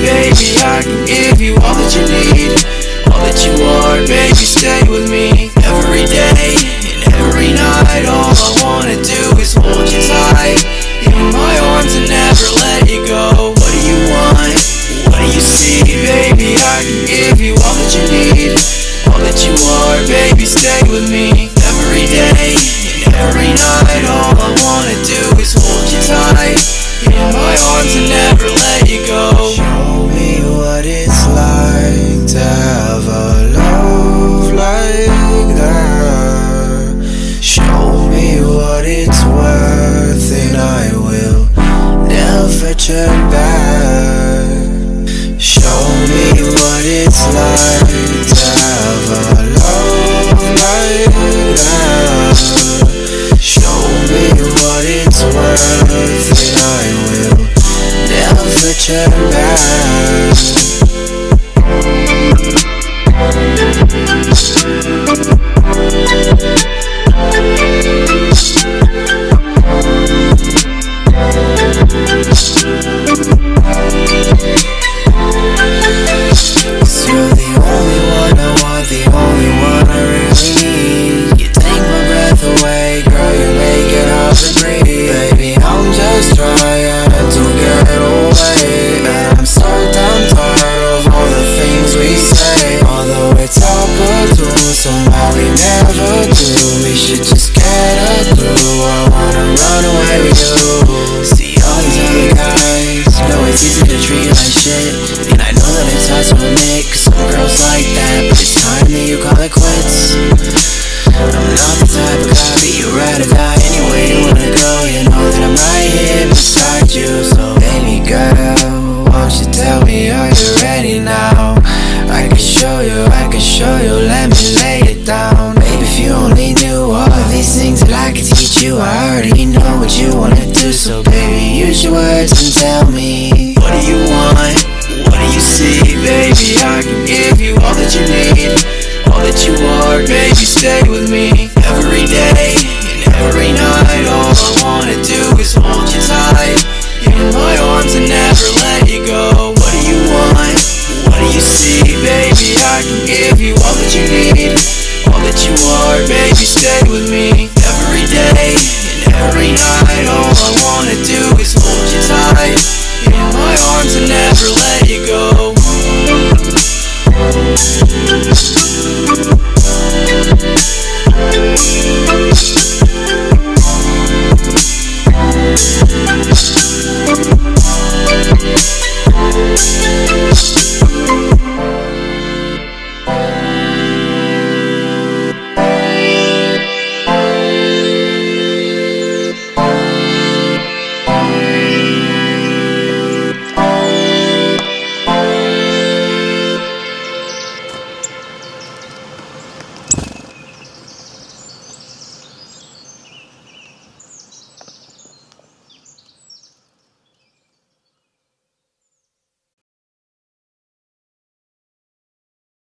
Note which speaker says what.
Speaker 1: Baby, I can give you all that you need, all that you are. Baby, stay with me every day and every night. All I wanna do is hold you tight in my arms and never let you go. What do you want? What do you see? Baby, I can give you all that you need, all that you are. Baby, stay with me every day and every night. All I wanna do is hold you tight in my arms and never let you go.
Speaker 2: Show me what it's like to have a love like that. Show me what it's worth and I will never turn back. Show me what it's like to have a love like that. Show me what it's worth and I will never turn back. You're the only one I want, the only one I really need. You take my breath away, girl, you make it hard to breathe. Baby, I'm just trying to get away, and I'm so damn tired of all the things we say. Although it's all put through, somehow we never do. We should just get it through. I wanna run away with you. See all these other guys, you know it's easy to treat you like shit, and I know that it's hard to admit, 'cause some girls like that. But it's time that you call it quits. I'm not the type of guy, but you're ride or die. Anyway you wanna go, you know that I'm right here beside you. So baby girl, won't you tell me, are you ready now? I can show you, let me lay it down. Baby, if you only knew all of these things that I could teach you, I already know what you wanna do. So baby, use your words and tell me,
Speaker 1: what do you want? What do you see? Baby, I can give you all that you need, all that you are. Baby, stay with me every day and every night. All I wanna do is hold you tight in my arms and never let you go. What do you want? What do you see? Baby, I can give you all that you need, all that you are. Baby, stay with me